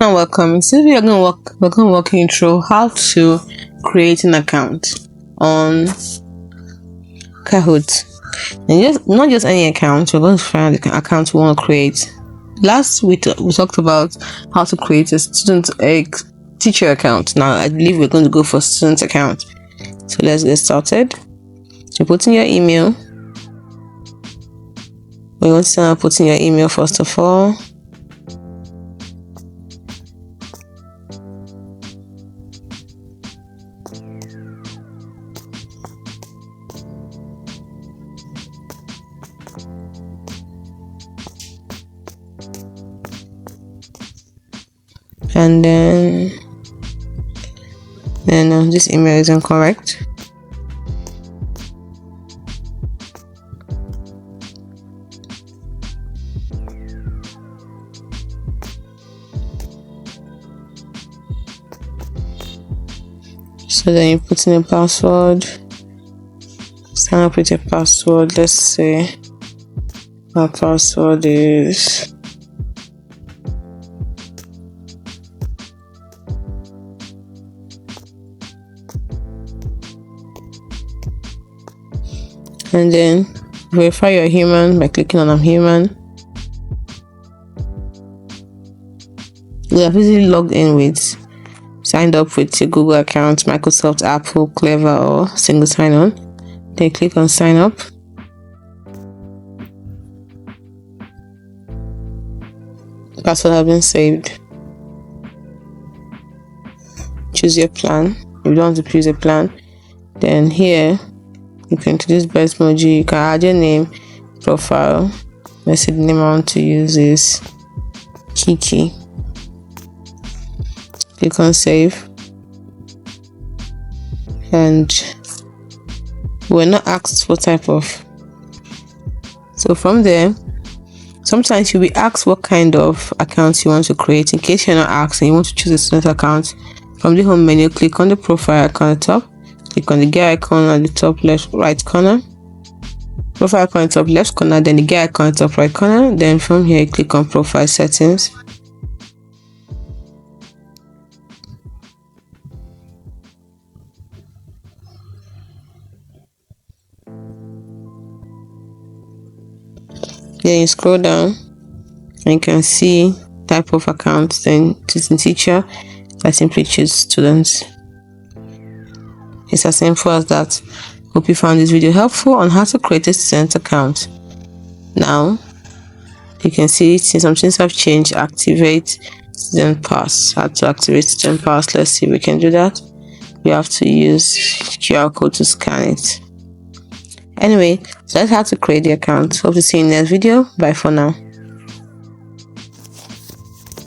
and welcome. In this video, we're going to walk you through how to create an account on Kahoot. And not just any account, we're going to find the account we want to create. Last week we talked about how to create a teacher account. Now I believe we're going to go for student account. So let's get started. So put in your email. We're going to start putting your email first of all. And then this email is incorrect. So then you put in a password. Sign up with your password. Let's say our password is and then verify you're human by clicking on I'm human. We have easily logged in signed up with your Google account, Microsoft, Apple, Clever, or single sign-on. Then click on sign up. Password has been saved. Choose your plan. If you don't want to choose a plan, then here you can introduce best emoji. You can add your name, profile. Let's say the name I want to use is Kiki. Click on save. And we're not asked what type of. So from there, sometimes you'll be asked what kind of accounts you want to create. In case you're not asked and you want to choose a student account, from the home menu, click on the profile icon at the top. Click on the gear icon at the top left right corner. Profile icon at the top left corner, then the gear icon at the top right corner. Then from here, click on profile settings. Then you scroll down and you can see type of account. Then choosing teacher, I simply choose students. It's as simple as that. Hope you found this video helpful on how to create a student account. Now you can see some things have changed. Activate student pass. How to activate student pass? Let's see if we can do that. We have to use QR code to scan it. Anyway, so that's how to create the account. Hope to see you in the next video. Bye for now.